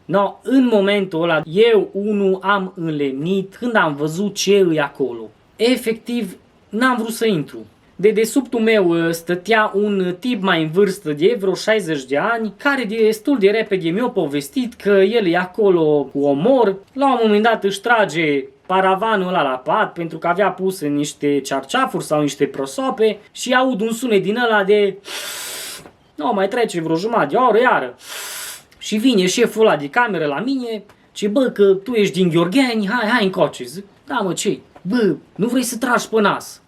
No, în momentul ăla, eu unul am înlemnit când am văzut ce e acolo. Efectiv, n-am vrut să intru. De dedesubtul meu stătea un tip mai în vârstă de vreo 60 de ani, care destul de repede mi-a povestit că el e acolo cu omor. La un moment dat își trage paravanul ăla la pat pentru că avea puse niște cearceafuri sau niște prosoape și aud un sunet din ăla de... Nu, mai trece vreo jumătate de oră iară. Și vine șeful ăla de cameră la mine, ce bă, că tu ești din Gheorgheni, hai încoace. Zic, da mă, ce? Bă, nu vrei să tragi pe nas?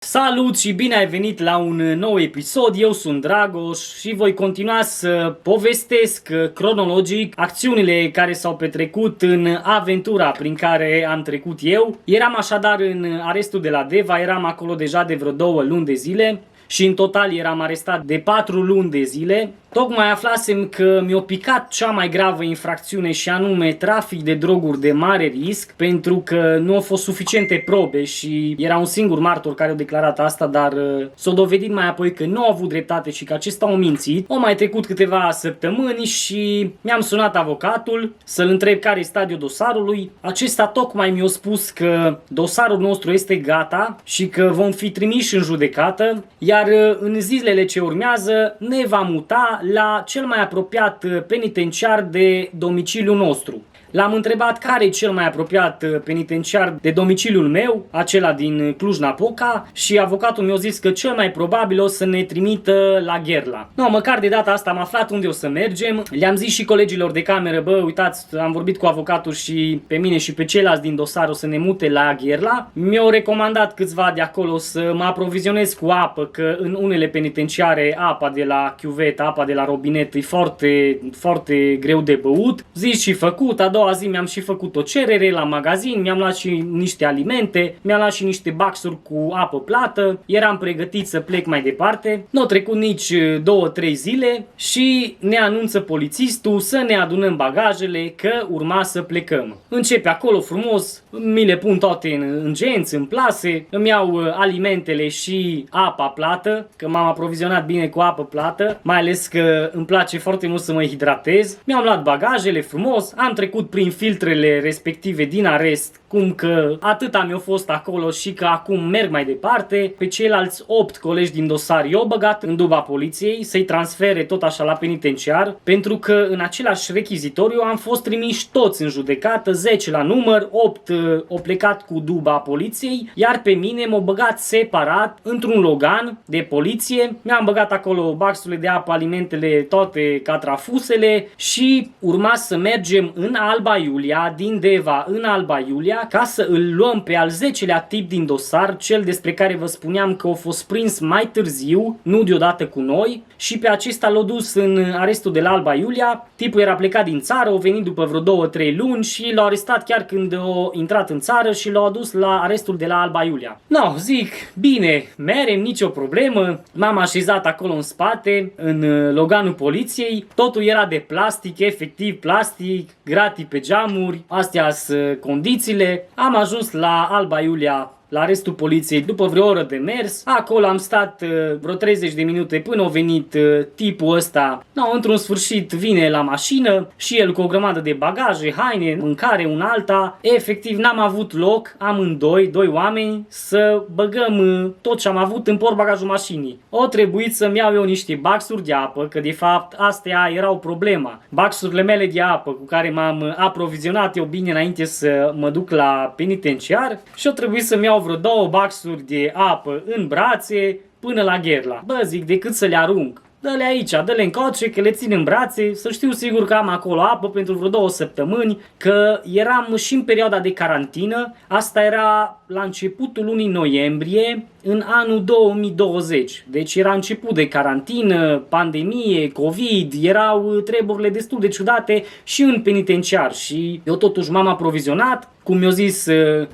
Salut și bine ai venit la un nou episod, eu sunt Dragoș și voi continua să povestesc cronologic acțiunile care s-au petrecut în aventura prin care am trecut eu. Eram așadar în arestul de la Deva, eram acolo deja de vreo 2 luni de zile și în total eram arestat de 4 luni de zile. Tocmai aflasem că mi-a picat cea mai gravă infracțiune și anume trafic de droguri de mare risc, pentru că nu au fost suficiente probe și era un singur martor care a declarat asta, dar s-a dovedit mai apoi că nu a avut dreptate și că acesta a mințit. Au mai trecut câteva săptămâni și mi-am sunat avocatul să-l întreb care e stadiul dosarului. Acesta tocmai mi-a spus că dosarul nostru este gata și că vom fi trimiși în judecată, iar în zilele ce urmează ne va muta la cel mai apropiat penitenciar de domiciliul nostru. L-am întrebat care e cel mai apropiat penitenciar de domiciliul meu, acela din Cluj-Napoca, și avocatul mi-a zis că cel mai probabil o să ne trimită la Gherla. No, măcar de data asta am aflat unde o să mergem. Le-am zis și colegilor de cameră, bă, uitați, am vorbit cu avocatul și pe mine și pe ceilalți din dosar o să ne mute la Gherla. Mi-au recomandat câțiva de acolo să mă aprovizionez cu apă, că în unele penitenciare apa de la chiuvetă, apa de la robinet e foarte, foarte greu de băut. Zis și făcut, a doua zi mi-am și făcut o cerere la magazin, mi-am luat și niște alimente, mi-am luat și niște baxuri cu apă plată, eram pregătit să plec mai departe. Nu au trecut nici 2-3 zile și ne anunță polițistul să ne adunăm bagajele, că urma să plecăm. Începe acolo frumos, mi le pun toate în genți, în plase, îmi iau alimentele și apa plată, că m-am aprovizionat bine cu apă plată, mai ales că îmi place foarte mult să mă hidratez. Mi-am luat bagajele frumos, am trecut prin filtrele respective din arest, cum că atâta mi-a fost acolo și că acum merg mai departe. Pe ceilalți 8 colegi din dosar i-au băgat în duba poliției să-i transfere tot așa la penitenciar, pentru că în același rechizitoriu am fost trimiși toți în judecată, 10 la număr, 8 au plecat cu duba poliției, iar pe mine m-au băgat separat într-un logan de poliție. Mi-am băgat acolo baxurile de apă, alimentele, toate catrafusele și urma să mergem în Alba Iulia, din Deva în Alba Iulia, ca să îl luăm pe al 10-lea tip din dosar, cel despre care vă spuneam că a fost prins mai târziu, nu deodată cu noi, și pe acesta l-au dus în arestul de la Alba Iulia. Tipul era plecat din țară, a venit după vreo 2-3 luni și l-au arestat chiar când a intrat în țară și l-au adus la arestul de la Alba Iulia. No, zic, bine, merem, nicio problemă. M-am așezat acolo în spate, în loganul poliției, totul era de plastic, efectiv plastic, gratis pe geamuri, astea sunt condițiile. Am ajuns la Alba Iulia, la arestul poliției, după vreo oră de mers. Acolo am stat vreo 30 de minute până a venit tipul ăsta. No, într-un sfârșit vine la mașină și el cu o grămadă de bagaje, haine, mâncare, un alta. Efectiv n-am avut loc, amândoi, 2 oameni, să băgăm tot ce am avut în portbagajul mașinii. O trebuit să-mi iau eu niște baxuri de apă, că de fapt astea erau problema. Baxurile mele de apă cu care m-am aprovizionat eu bine înainte să mă duc la penitenciar și o trebuit să-mi iau vreo 2 baxuri de apă în brațe până la Gherla. Bă, zic, decât să le arunc, dă-le aici, dă-le încoace, că le țin în brațe, să știu sigur că am acolo apă pentru vreo 2 săptămâni, că eram și în perioada de carantină. Asta era la începutul lunii noiembrie, în anul 2020. Deci era început de carantină, pandemie, COVID, erau treburile destul de ciudate și în penitenciar. Și eu totuși m-am aprovizionat, cum mi-au zis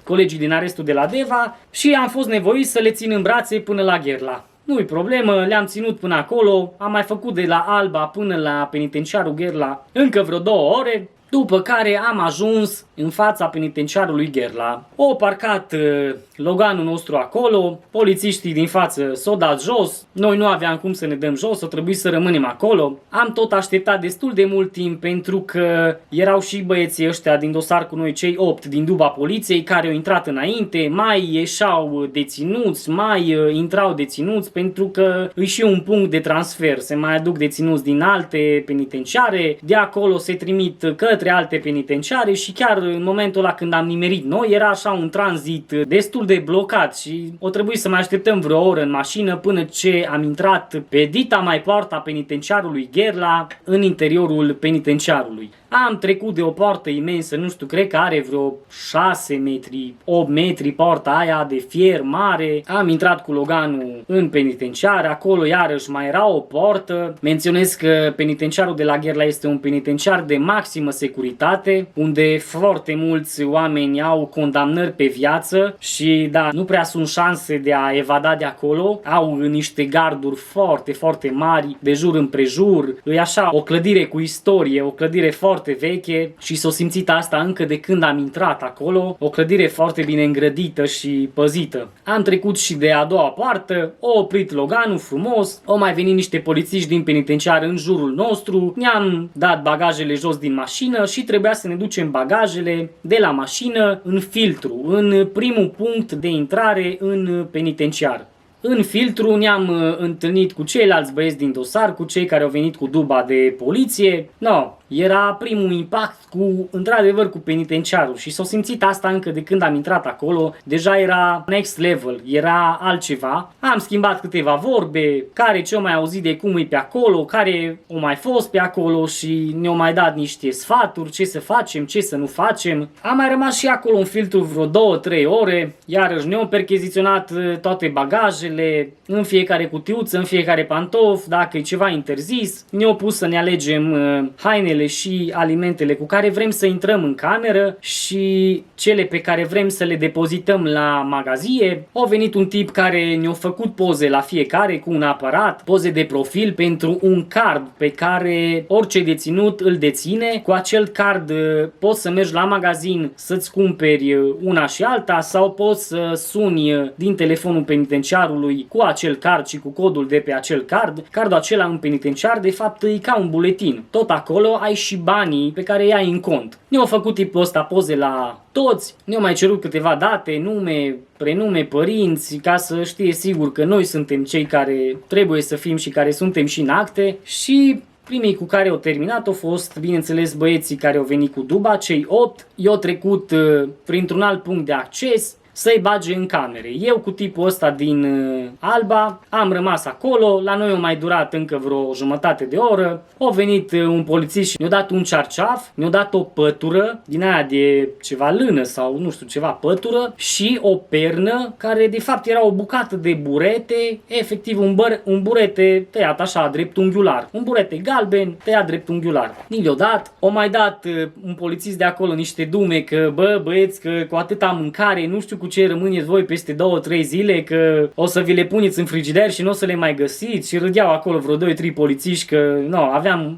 colegii din arestul de la Deva, și am fost nevoit să le țin în brațe până la Gherla. Nu-i problemă, le-am ținut până acolo, am mai făcut de la Alba până la penitenciarul Gherla încă vreo 2 ore. După care am ajuns în fața penitenciarului Gherla. O parcat Loganul nostru acolo, polițiștii din față s-au dat jos, noi nu aveam cum să ne dăm jos, o trebuie să rămânem acolo. Am tot așteptat destul de mult timp pentru că erau și băieții ăștia din dosar cu noi, cei 8 din duba poliției, care au intrat înainte, mai ieșeau deținuți, mai intrau deținuți pentru că îi și un punct de transfer, se mai aduc deținuți din alte penitenciare, de acolo se trimit către alte penitenciare și chiar în momentul ăla când am nimerit noi era așa un tranzit destul de blocat și o trebuie să mai așteptăm vreo oră în mașină până ce am intrat pe dita mai poarta penitenciarului Gherla în interiorul penitenciarului. Am trecut de o poartă imensă, nu știu, cred că are vreo 6 metri, 8 metri poarta aia de fier mare. Am intrat cu Loganul în penitenciar, acolo iarăși mai era o poartă. Menționez că penitenciarul de la Gherla este un penitenciar de maximă securitate, unde foarte mulți oameni au condamnări pe viață și da, nu prea sunt șanse de a evada de acolo. Au niște garduri foarte, foarte mari, de jur împrejur. E așa o clădire cu istorie, o clădire foarte veche și s-a simțit asta încă de când am intrat acolo, o clădire foarte bine îngrădită și păzită. Am trecut și de a doua poartă, o oprit Loganul frumos, au mai venit niște polițiști din penitenciar în jurul nostru, ne-am dat bagajele jos din mașină și trebuia să ne ducem bagajele de la mașină în filtru, în primul punct de intrare în penitenciar. În filtru ne-am întâlnit cu ceilalți băieți din dosar, cu cei care au venit cu duba de poliție. Era primul impact într-adevăr cu penitenciarul și s-a simțit asta încă de când am intrat acolo. Deja era next level, era altceva. Am schimbat câteva vorbe, care ce-o mai auzit de cum e pe acolo, care o mai fost pe acolo și ne-au mai dat niște sfaturi, ce să facem, ce să nu facem. Am mai rămas și acolo în filtru vreo 2-3 ore, iarăși ne-au percheziționat toate bagajele, în fiecare cutiuță, în fiecare pantof, dacă e ceva interzis. Ne-au pus să ne alegem hainele și alimentele cu care vrem să intrăm în cameră și cele pe care vrem să le depozităm la magazie. A venit un tip care ne-a făcut poze la fiecare cu un aparat, poze de profil pentru un card pe care orice deținut îl deține. Cu acel card poți să mergi la magazin să-ți cumperi una și alta sau poți să suni din telefonul penitenciarului cu acel card și cu codul de pe acel card. Cardul acela în penitenciar de fapt e ca un buletin. Tot acolo ai și banii pe care îi ai în cont. Ne-au făcut tipul ăsta poze la toți, ne-au mai cerut câteva date, nume, prenume, părinți, ca să știe sigur că noi suntem cei care trebuie să fim și care suntem și în acte. Și primii cu care au terminat au fost, bineînțeles, băieții care au venit cu duba, cei 8, i-au trecut printr-un alt punct de acces să-i bage în camere. Eu cu tipul ăsta din Alba am rămas acolo, la noi a mai durat încă vreo jumătate de oră. A venit un polițist și ne-a dat un cearceaf, ne-a dat o pătură din aia de ceva lână sau nu știu, ceva pătură și o pernă care de fapt era o bucată de burete, efectiv un burete tăiat așa dreptunghiular. Un burete galben tăiat dreptunghiular. Ni le-a dat, o mai dat un polițist de acolo niște dume că băieți că cu atâta mâncare nu știu cu ce rămâneți voi peste 2-3 zile, că o să vi le puneți în frigider și nu o să le mai găsiți. Și râdeau acolo vreo 2-3 polițiști că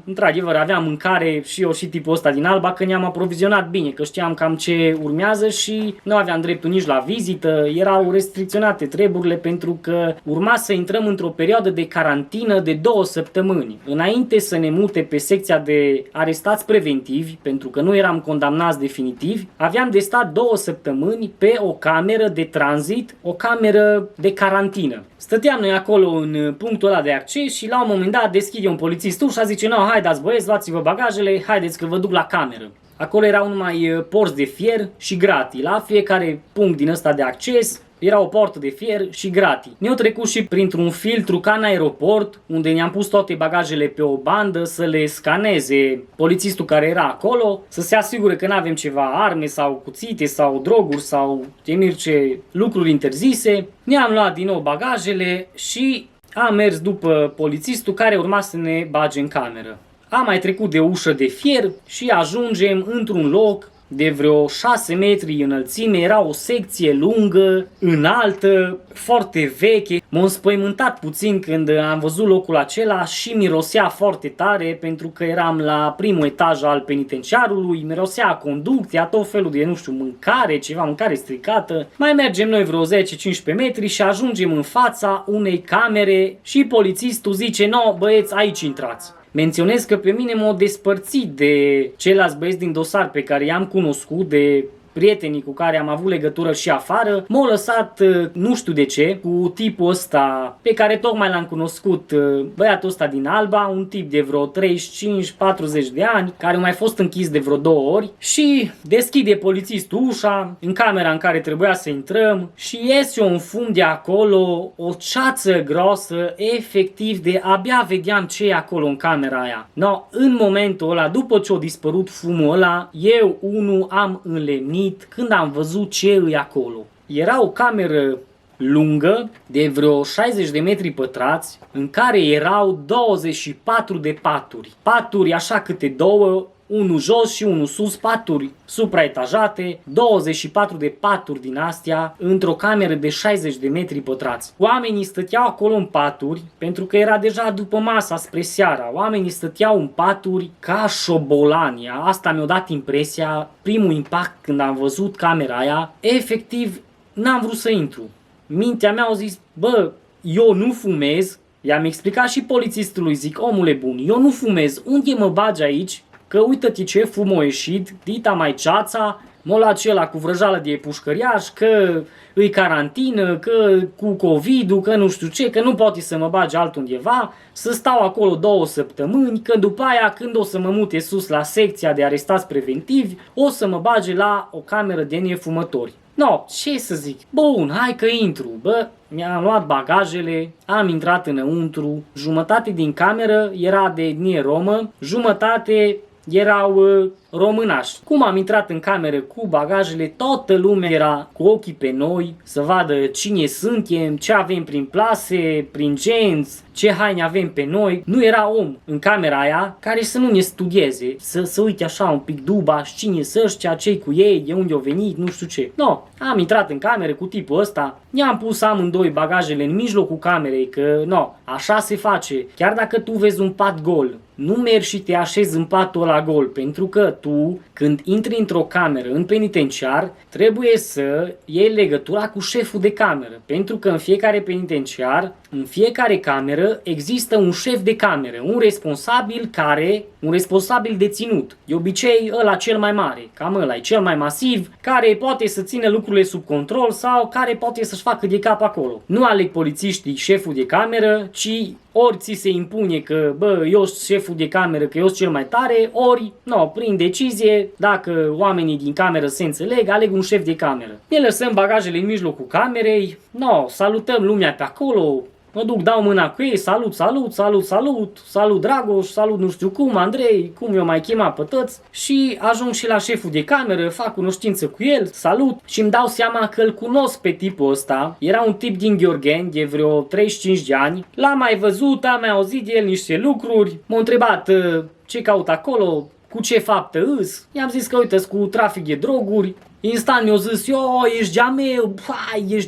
într-adevăr aveam mâncare și eu și tipul ăsta din Alba, că ne-am aprovizionat bine, că știam cam ce urmează și nu aveam dreptul nici la vizită, erau restricționate treburile pentru că urma să intrăm într-o perioadă de carantină de 2 săptămâni. Înainte să ne mute pe secția de arestați preventivi, pentru că nu eram condamnați definitiv, aveam de stat 2 săptămâni pe o cameră de tranzit, o cameră de carantină. Stăteam noi acolo în punctul ăla de acces și la un moment dat deschide un polițist ușa, zice: haideți băieți, luați-vă bagajele, haideți că vă duc la cameră. Acolo erau numai porți de fier și gratii. La fiecare punct din ăsta de acces era o poartă de fier și gratii. Ne-au trecut și printr-un filtru ca în aeroport, unde ne-am pus toate bagajele pe o bandă să le scaneze polițistul care era acolo, să se asigure că nu avem ceva arme sau cuțite sau droguri sau ce lucruri interzise. Ne-am luat din nou bagajele și am mers după polițistul care urma să ne bage în cameră. Am mai trecut de ușă de fier și ajungem într-un loc de vreo 6 metri înălțime, era o secție lungă, înaltă, foarte veche. M-am înspăimântat puțin când am văzut locul acela și mirosea foarte tare pentru că eram la primul etaj al penitenciarului, mirosea conducția, tot felul de, nu știu, mâncare, ceva, mâncare stricată. Mai mergem noi vreo 10-15 metri și ajungem în fața unei camere și polițistul zice: "No, băieți, aici intrați." Menționez că pe mine m-au despărțit de ceilalți băieți din dosar pe care i-am cunoscut, de prietenii cu care am avut legătură și afară. M-au lăsat, nu știu de ce, cu tipul ăsta pe care tocmai l-am cunoscut, băiatul ăsta din Alba, un tip de vreo 35-40 de ani, care a mai fost închis de vreo 2 ori, și deschide polițistul ușa în camera în care trebuia să intrăm și iese un fum de acolo, o ceață groasă, efectiv de abia vedeam ce e acolo în camera aia. No, în momentul ăla, după ce a dispărut fumul ăla, eu unul am înlemnit când am văzut ce e acolo. Era o cameră lungă de vreo 60 de metri pătrați în care erau 24 de paturi. Paturi așa câte două, unul jos și unul sus, paturi supraetajate, 24 de paturi din astea într-o cameră de 60 de metri pătrați. Oamenii stăteau acolo în paturi, pentru că era deja după masa spre seara. Oamenii stăteau în paturi ca șobolani. Asta mi-a dat impresia, primul impact când am văzut camera aia. Efectiv, n-am vrut să intru. Mintea mea a zis: "Bă, eu nu fumez." I-am explicat și polițistului, zic: "Omule bun, eu nu fumez, unde mă bagi aici? Că uită-te ce fum a ieșit, dita mai ceața, m-a luat acela cu vrăjală de pușcăriaș, că îi carantină, că cu COVID-ul, că nu știu ce, că nu poate să mă bage altundeva, să stau acolo 2 săptămâni, că după aia, când o să mă mute sus la secția de arestați preventivi, o să mă bage la o cameră de nefumători." No, ce să zic? Bun, hai că intru. Bă, mi-am luat bagajele, am intrat înăuntru, jumătate din cameră era de etnie romă, jumătate erau românași. Cum am intrat în cameră cu bagajele, toată lumea era cu ochii pe noi să vadă cine suntem, ce avem prin plase, prin genți, ce haine avem pe noi. Nu era om în camera aia care să nu ne studieze, să uite așa un pic dubaș, cine sunt ăștia, ce-i cu ei, de unde au venit, nu știu ce. No, am intrat în cameră cu tipul ăsta, ne-am pus amândoi bagajele în mijlocul camerei, că no, așa se face. Chiar dacă tu vezi un pat gol, nu mergi și te așezi în patul ăla gol, pentru că tu, când intri într-o cameră în penitenciar, trebuie să iei legătura cu șeful de cameră, pentru că în fiecare penitenciar, în fiecare cameră, există un șef de cameră, un responsabil deținut. De obicei, ăla cel mai mare, cam ăla e cel mai masiv, care poate să țină lucrurile sub control sau care poate să-și facă de cap acolo. Nu aleg polițiștii șeful de cameră, ci ori ți se impune că, bă, eu sunt șeful de cameră, că eu sunt cel mai tare, ori, no, prin decizie, dacă oamenii din cameră se înțeleg, aleg un șef de cameră. Ne lăsăm bagajele în mijlocul camerei, no, salutăm lumea pe acolo, mă duc, dau mâna cu ei, salut Dragoș, salut nu știu cum, Andrei, cum eu mai chema pe toți, și ajung și la șeful de cameră, fac cunoștință cu el, salut și îmi dau seama că îl cunosc pe tipul ăsta. Era un tip din Gheorgheni de vreo 35 de ani, l-am mai văzut, am mai auzit de el niște lucruri, m-a întrebat ce caut acolo, cu ce faptă îs, i-am zis că uite cu trafic de droguri. Instant mi-a zis: ești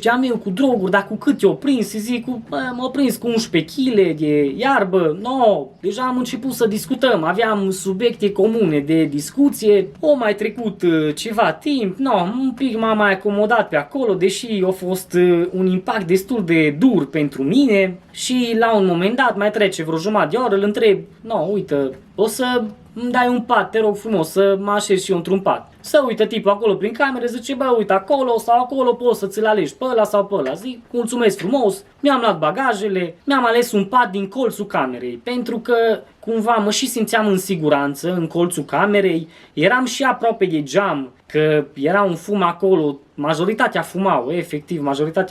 de-a meu cu droguri, dar cu cât i-o prins? Și zic: m-a prins cu 11 kg de iarbă. No, deja am început să discutăm, aveam subiecte comune de discuție, o mai trecut ceva timp, no, un pic m-am mai acomodat pe acolo, deși a fost un impact destul de dur pentru mine și la un moment dat, mai trece vreo jumătate de oră, îl întreb: no, uite, o să îmi dai un pat, te rog frumos, să mă așez și eu într-un pat. Să uită tipul acolo prin cameră, zice: bă, uite, acolo sau acolo poți să ți-l alegi pe ăla sau pe ăla. Zic: mulțumesc frumos, mi-am luat bagajele, mi-am ales un pat din colțul camerei, pentru că cumva mă și simțeam în siguranță în colțul camerei, eram și aproape de geam, că era un fum acolo, majoritatea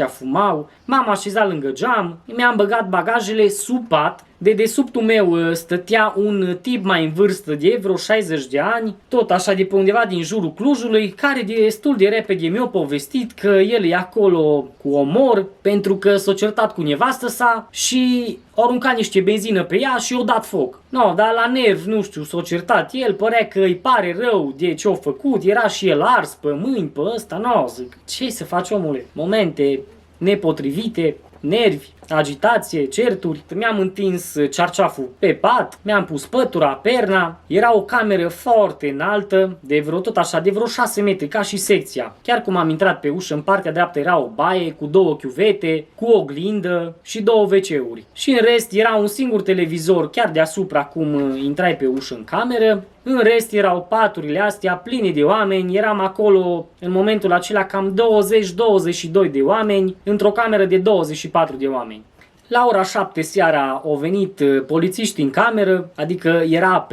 fumau, m-am așezat lângă geam, mi-am băgat bagajele sub pat, De dedesubtul meu stătea un tip mai în vârstă de vreo 60 de ani, tot așa de pe undeva din jurul Clujului, care destul de repede mi-a povestit că el e acolo cu omor pentru că s-a certat cu nevastă sa și au aruncat niște benzină pe ea și i-a dat foc. No, dar la nerv, nu știu, s-a certat el, părea că îi pare rău de ce-a făcut, era și el ars pe mâini, pe ăsta, no, zic, ce să faci, omule? Momente nepotrivite, nervi, agitație, certuri. Mi-am întins cearceaful pe pat, mi-am pus pătura, perna. Era o cameră foarte înaltă, de vreo tot așa, de vreo 6 metri, ca și secția. Chiar cum am intrat pe ușă, în partea dreaptă era o baie cu 2 chiuvete, cu o oglindă și 2 WC-uri. Și în rest era un singur televizor chiar deasupra cum intrai pe ușă în cameră. În rest erau paturile astea pline de oameni, eram acolo în momentul acela cam 20-22 de oameni, într-o cameră de 24 de oameni. La ora 7 seara au venit polițiștii în cameră, adică era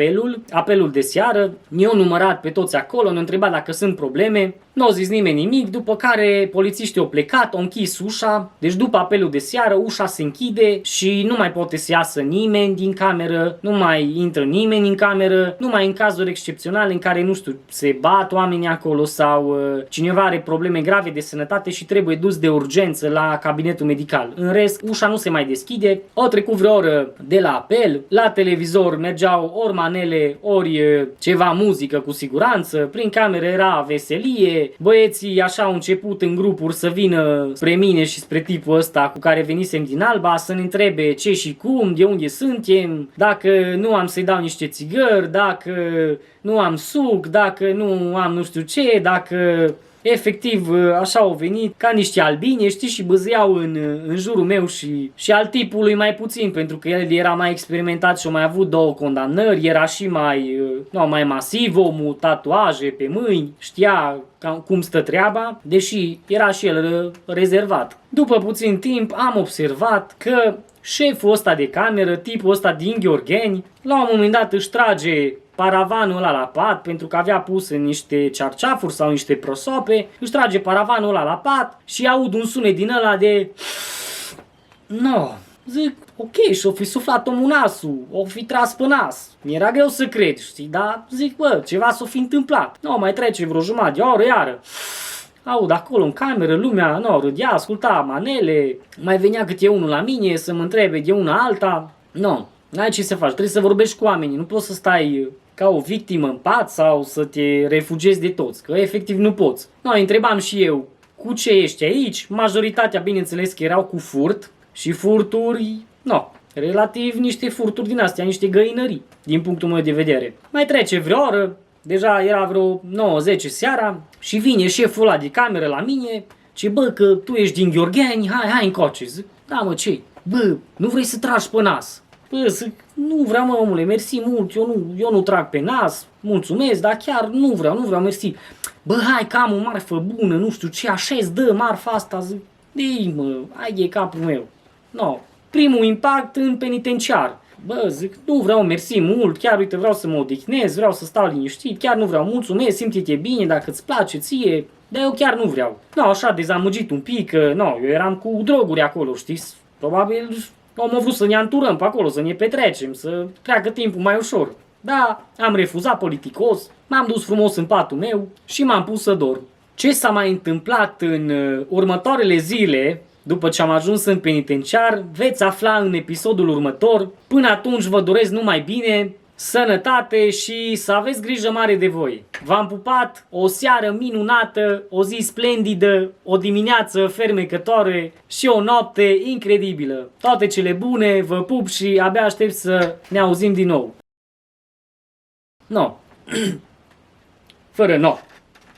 apelul de seară, ne-au numărat pe toți acolo, ne-au întrebat dacă sunt probleme, nu au zis nimeni nimic, după care polițiștii au plecat, au închis ușa, deci după apelul de seară ușa se închide și nu mai poate să iasă nimeni din cameră, nu mai intră nimeni în cameră, numai în cazuri excepționale în care, nu știu, se bat oamenii acolo sau cineva are probleme grave de sănătate și trebuie dus de urgență la cabinetul medical. În rest, ușa nu se mai deschide, au trecut vreo oră de la apel, la televizor mergeau ori manele, ori ceva muzică cu siguranță, prin cameră era veselie, băieții așa au început în grupuri să vină spre mine și spre tipul ăsta cu care venisem din Alba să ne întrebe ce și cum, de unde suntem, dacă nu am să-i dau niște țigări, dacă nu am suc, dacă nu am nu știu ce, dacă... Efectiv, așa au venit ca niște albine, știi, și băzeau în jurul meu și al tipului mai puțin, pentru că el era mai experimentat și a mai avut 2 condamnări, era și mai masiv omul, tatuaje pe mâini, știa cum stă treaba, deși era și el rezervat. După puțin timp am observat că șeful ăsta de cameră, tipul ăsta din Gheorgheni, la un moment dat își trage paravanul ăla la pat, pentru că avea pus niște cearceafuri sau niște prosoape, își trage paravanul ăla la pat și aud un sunet din ăla de... No, zic, ok, și-o fi suflat omul nasul, o fi tras pe nas. Mi-era greu să cred, știi, dar zic, bă, ceva s-o fi întâmplat. No, mai trece vreo jumătate de oră, iară. Aud acolo în cameră, lumea, no, râdea, asculta manele, mai venea câte unul la mine să mă întrebe de una alta. No, n-ai ce să faci, trebuie să vorbești cu oamenii, nu poți să stai ca o victimă în pat sau să te refugiezi de toți, că efectiv nu poți. No, întrebam și eu, cu ce ești aici? Majoritatea, bineînțeles, că erau cu furt și furturi, no, relativ niște furturi din astea, niște găinării, din punctul meu de vedere. Mai trece vreo oră, deja era vreo 9-10 seara și vine șeful ăla de cameră la mine, ce bă, că tu ești din Gheorgheni, hai încoace. Zic, da mă, ce? Bă, nu vrei să tragi pe nas? Bă, zic, nu vreau mă, omule, mersi mult, eu nu trag pe nas, mulțumesc, dar chiar nu vreau, mersi. Bă, hai că am o marfă bună, nu știu ce, așa îți dă marfa asta, zic, ei mă, hai de capul meu. No, primul impact în penitenciar. Bă, zic, nu vreau, mersi mult, chiar uite, vreau să mă odihnez, vreau să stau liniștit, chiar nu vreau, mulțumesc, simți-te bine, dacă îți place ție, dar eu chiar nu vreau. No, așa, dezamăgit un pic, no, eu eram cu droguri acolo, știi, probabil am vrut să ne anturăm pe acolo, să ne petrecem, să treacă timpul mai ușor. Da, am refuzat politicos, m-am dus frumos în patul meu și m-am pus să dorm. Ce s-a mai întâmplat în următoarele zile, după ce am ajuns în penitenciar, veți afla în episodul următor. Până atunci vă doresc numai bine, sănătate și să aveți grijă mare de voi. V-am pupat, o seară minunată, o zi splendidă, o dimineață fermecătoare și o noapte incredibilă. Toate cele bune, vă pup și abia aștept să ne auzim din nou. No. Fără no.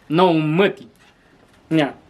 No mătii. Nea.